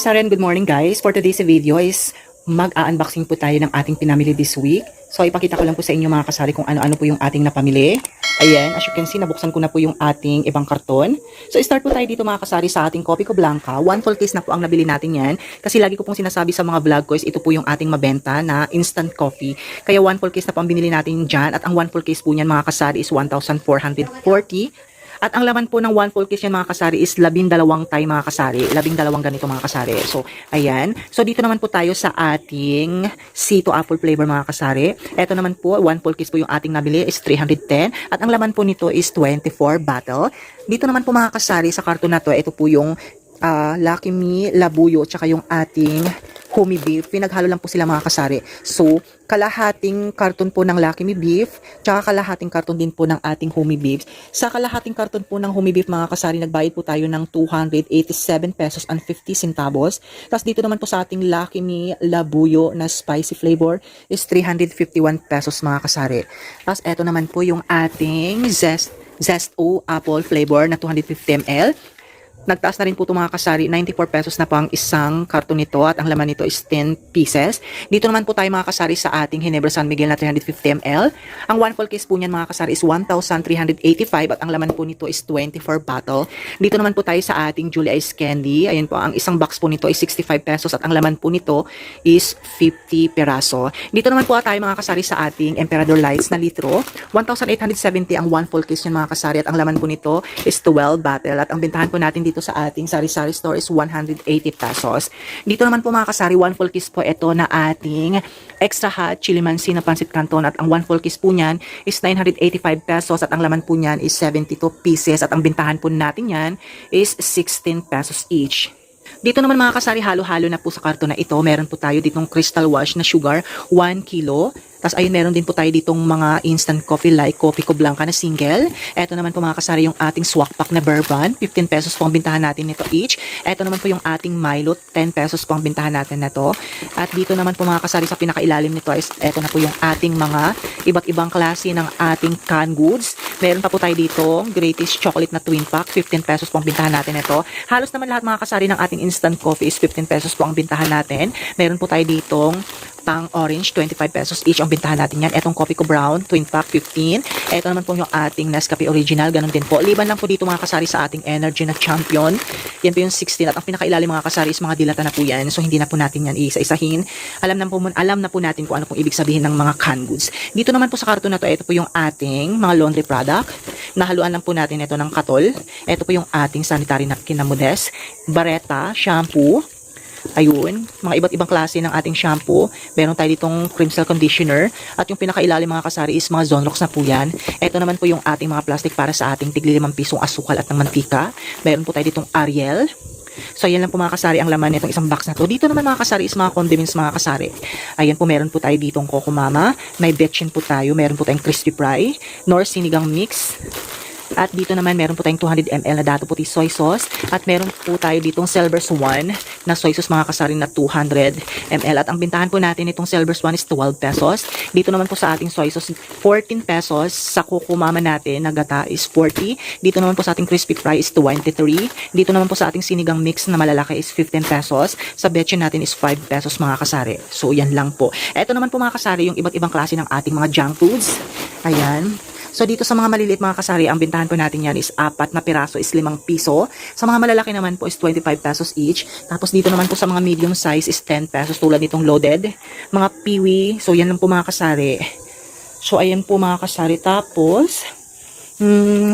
kasarian, good morning guys. For today's video is mag-unboxing po tayo ng ating pinamili this week. So ipakita ko lang po sa inyo mga kasari kung ano-ano po yung ating napamili. Ayan, as you can see, nabuksan ko na po yung ating ibang karton. So start po tayo dito mga kasari sa ating Coffee Co Blanca. One full case na po ang nabili natin yan. Kasi lagi ko pong sinasabi sa mga vlog ko is ito po yung ating mabenta na instant coffee. Kaya one full case na po ang binili natin dyan. At ang one full case po niyan mga kasari is 1,440. At ang laman po ng one full case yan mga kasari is 12 tay mga kasari. 12 ganito mga kasari. So, ayan. So, dito naman po tayo sa ating Cito Apple flavor mga kasari. Ito naman po, one full case po yung ating nabili is 310. At ang laman po nito is 24 bottle. Dito naman po mga kasari sa karton na to, ito po yung Lucky Me, Labuyo, tsaka yung ating Homey Beef. Pinaghalo lang po sila mga kasari. So, kalahating karton po ng Lucky Me Beef, tsaka kalahating karton din po ng ating Homey Beef. Sa kalahating karton po ng Homey Beef mga kasari, nagbayad po tayo ng 287 pesos and 50 centavos. Tapos dito naman po sa ating Lucky Me Labuyo na spicy flavor is 351 pesos mga kasari. Tapos eto naman po yung ating Zesto Apple flavor na 250 ml. Nagtaas na rin po ito mga kasari, 94 pesos na po ang isang karton nito at ang laman nito is 10 pieces. Dito naman po tayo mga kasari sa ating Ginebra San Miguel na 350 ml. Ang one full case po niyan mga kasari is 1,385 at ang laman po nito is 24 bottle. Dito naman po tayo sa ating Julie Ice Candy. Ayan po, ang isang box po nito is 65 pesos at ang laman po nito is 50 peraso. Dito naman po tayo mga kasari sa ating Emperador Lights na litro. 1,870 ang one full case niyan mga kasari at ang laman po nito is 12 bottle at ang bentahan po natin dito sa ating sari-sari store is 180 pesos. Dito naman po mga kasari, one full kiss po ito na ating extra hot chili mansi na pancit canton at ang one full kiss po niyan is 985 pesos at ang laman po niyan is 72 pieces at ang bintahan po natin yan is 16 pesos each. Dito naman mga kasari, halo-halo na po sa karton na ito. Meron po tayo ditong Crystal Wash na sugar, 1 kilo. Tapos ayun, meron din po tayo ditong mga instant coffee like Coffee Co Blanca na single. Ito naman po mga kasari yung ating swak pack na bourbon. 15 pesos po ang bintahan natin nito each. Ito naman po yung ating Milo. 10 pesos po ang bintahan natin na to. At dito naman po mga kasari sa pinakailalim nito is ito na po yung ating mga iba't ibang klase ng ating canned goods. Meron pa po tayo dito Greatest Chocolate na twin pack. 15 pesos po ang bintahan natin ito. Halos naman lahat mga kasari ng ating instant coffee is 15 pesos po ang bintahan natin. Meron po tayo ditong pang orange, 25 pesos each ang bintahan natin yan. Etong Coffee Co Brown, twin pack, 15. Ito naman po yung ating Nescafe Original, ganun din po. Liban lang po dito mga kasari sa ating Energy na Champion. Yan po yung 16 at ang pinakailalim mga kasari is mga dilata na po yan. So hindi na po natin yan isa-isahin. Alam na po natin kung ano pong ibig sabihin ng mga canned goods. Dito naman po sa karton na to, ito po yung ating mga laundry product. Nahaluan lang po natin ito ng katol. Ito po yung ating sanitary napkin na Modest, Bareta, shampoo. Ayun, mga iba't ibang klase ng ating shampoo. Meron tayo ditong cream cell conditioner. At yung pinakailalim mga kasari is mga Zonrox na po yan. Ito naman po yung ating mga plastic para sa ating tigli 5 pisong asukal at ng mantika. Meron po tayo ditong Ariel. So ayan lang po mga kasari ang laman nitong isang box na to. Dito naman mga kasari is mga condiments mga kasari. Ayan po, meron po tayo ditong Coco Mama. May betchin po tayo. Meron po tayong crispy fry. Nor sinigang mix. At dito naman meron po tayong 200 ml na Dato Puti soy sauce. At meron po tayo ditong Silver's One na soy sauce mga kasari na 200 ml. At ang bintahan po natin itong Silver's One is 12 pesos. Dito naman po sa ating soy sauce 14 pesos. Sa Coco Mama natin na gata is 40. Dito naman po sa ating crispy fry is 23. Dito naman po sa ating sinigang mix na malalaki is 15 pesos. Sa betchin natin is 5 pesos mga kasari. So yan lang po. Ito naman po mga kasari yung iba't ibang klase ng ating mga junk foods. Ayan. So dito sa mga maliliit mga kasari, ang bintahan po natin yan is 4 na piraso is 5 piso. Sa mga malalaki naman po is 25 pesos each. Tapos dito naman po sa mga medium size is 10 pesos tulad nitong loaded. Mga piwi. So yan lang po mga kasari. So ayan po mga kasari. Tapos,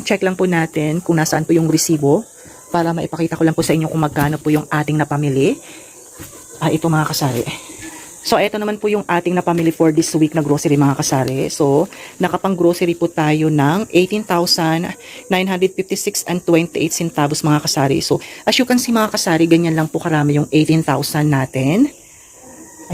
check lang po natin kung nasaan po yung resibo. Para maipakita ko lang po sa inyo kung magkano po yung ating napamili. Ito mga kasari. So, ito naman po yung ating napamili for this week na grocery mga kasari. So, nakapang grocery po tayo ng 18,956 and 28 centavos mga kasari. So, as you can see mga kasari, ganyan lang po karami yung 18,000 natin.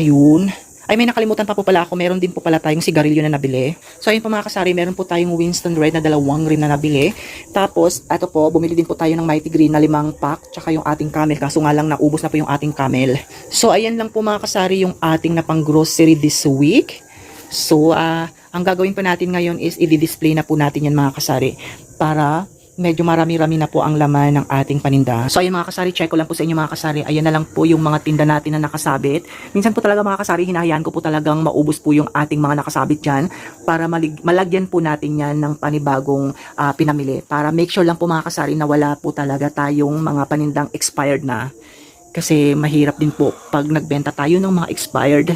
Ayun. Ay, may nakalimutan pa po pala ako. Meron din po pala tayong sigarilyo na nabili. So, ayun po mga kasari, meron po tayong Winston Red na 2 rim na nabili. Tapos, ito po, bumili din po tayo ng Mighty Green na 5 pack. Tsaka yung ating Camel. Kaso nga lang, naubos na po yung ating Camel. So, ayan lang po mga kasari yung ating napang grocery this week. So, ang gagawin po natin ngayon is i-display na po natin yan mga kasari. Para medyo marami-rami na po ang laman ng ating paninda. So ayun mga kasari, check ko lang po sa inyo mga kasari. Ayan na lang po yung mga tinda natin na nakasabit. Minsan po talaga mga kasari, hinahayaan ko po talagang maubos po yung ating mga nakasabit dyan para malagyan po natin yan ng panibagong pinamili. Para make sure lang po mga kasari na wala po talaga tayong mga panindang expired na. Kasi mahirap din po pag nagbenta tayo ng mga expired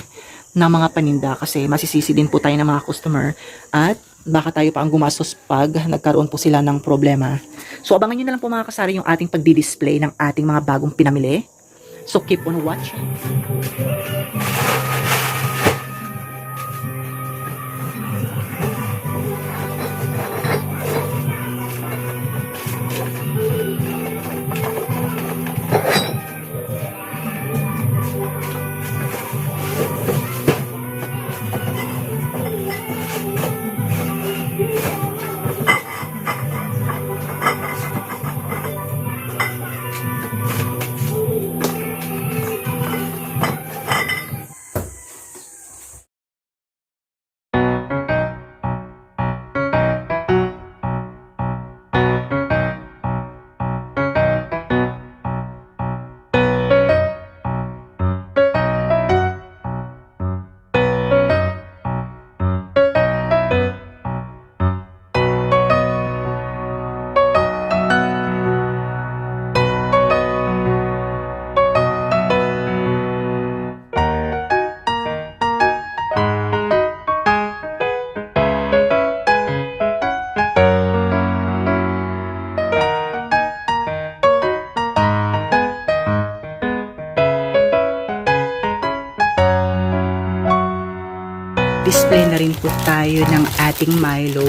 na mga paninda kasi masisisi din po tayo ng mga customer at baka tayo pa ang gumastos pag nagkaroon po sila ng problema. So abangan nyo na lang po mga kasari yung ating pagdi-display ng ating mga bagong pinamili. So keep on watching. Display na rin po tayo ng ating Milo,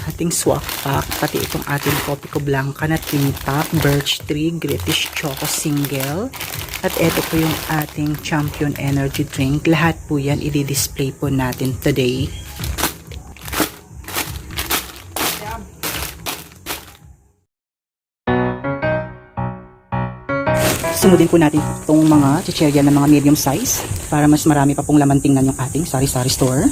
ating swak pack, pati itong ating Copico Blanca na tin top, birch tree, British Choco single, at ito po yung ating Champion Energy Drink. Lahat po yan i-display po natin today. Sunodin po natin itong mga chicherya na mga medium size para mas marami pa pong laman tingnan yung ating sari-sari store.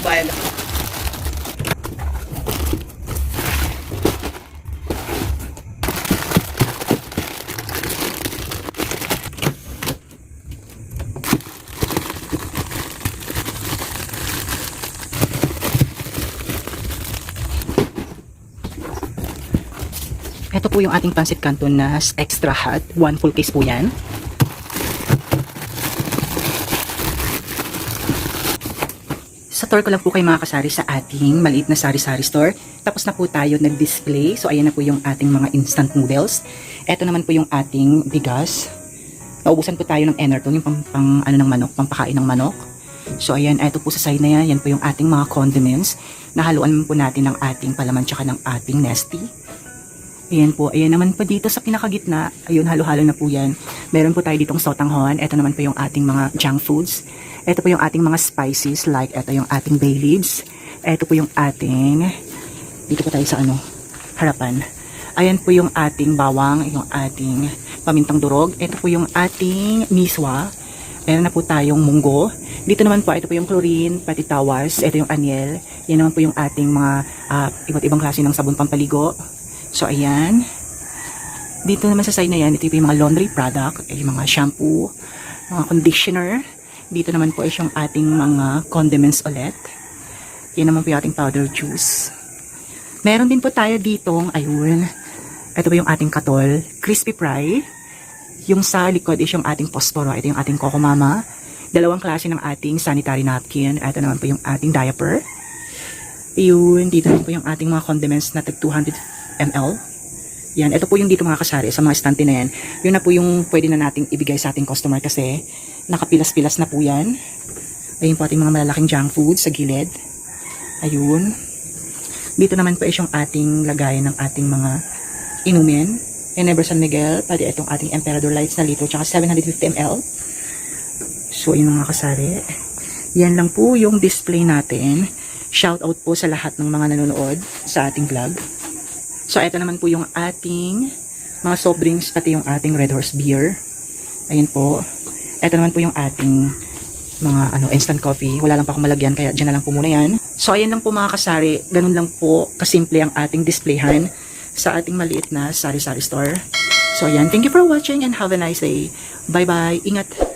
Bayan na. Ito po yung ating pancit canton na extra hot. 1 full case po yan. Sa tour ko lang po kayo mga kasari sa ating maliit na sari-sari store. Tapos na po tayo nag-display. So ayan na po yung ating mga instant noodles. Ito naman po yung ating bigas. Naubusan po tayo ng Enerton, yung ano ng manok, pampakain ng manok. So ayan, ito po sa side na yan. Yan po yung ating mga condiments. Nahaluan po natin ng ating palaman tsaka ng ating nesty. Ayan po, ayan naman po dito sa pinakagitna, ayun, halo-halo na po yan. Meron po tayo ditong sotanghon, ito naman po yung ating mga junk foods. Ito po yung ating mga spices, like ito yung ating bay leaves. Ito po yung ating, dito po tayo sa harapan. Ayan po yung ating bawang, yung ating pamintang durog. Ito po yung ating miswa. Meron na po tayong munggo. Dito naman po, ito po yung chlorine, pati tawas. Ito yung aniel. Yan naman po yung ating mga iba't ibang klase ng sabon pampaligo. So, ayan. Dito naman sa side na yan, ito yung mga laundry product, yung mga shampoo, mga conditioner. Dito naman po ay yung ating mga condiments ulit. Yan naman po yung ating powder juice. Meron din po tayo ditong, ayun, ito po yung ating katol, crispy fry. Yung sa likod is yung ating posporo. Ito yung ating Coco Mama. Dalawang klase ng ating sanitary napkin. Ito naman po yung ating diaper. Ayun, dito rin po yung ating mga condiments na 200 ml. Yan, ito po yung dito mga kasari sa mga estante na yan. Yun na po yung pwede na nating ibigay sa ating customer kasi nakapilas-pilas na po yan. Ayun po ating mga malalaking junk food sa gilid. Ayun. Dito naman po is yung ating lagayan ng ating mga inumin. Enever San Miguel, pwede itong ating Emperador Lights na litro, tsaka 750 ml. So, ayun mga kasari. Yan lang po yung display natin. Shout out po sa lahat ng mga nanonood sa ating vlog. So, ito naman po yung ating mga soft drinks, pati yung ating Red Horse Beer. Ayun po. Ito naman po yung ating mga instant coffee. Wala lang pa akong malagyan, kaya dyan na lang po muna yan. So, ayan lang po mga kasari. Ganun lang po kasimple ang ating displayhan sa ating maliit na sari-sari store. So, ayan. Thank you for watching and have a nice day. Bye-bye. Ingat!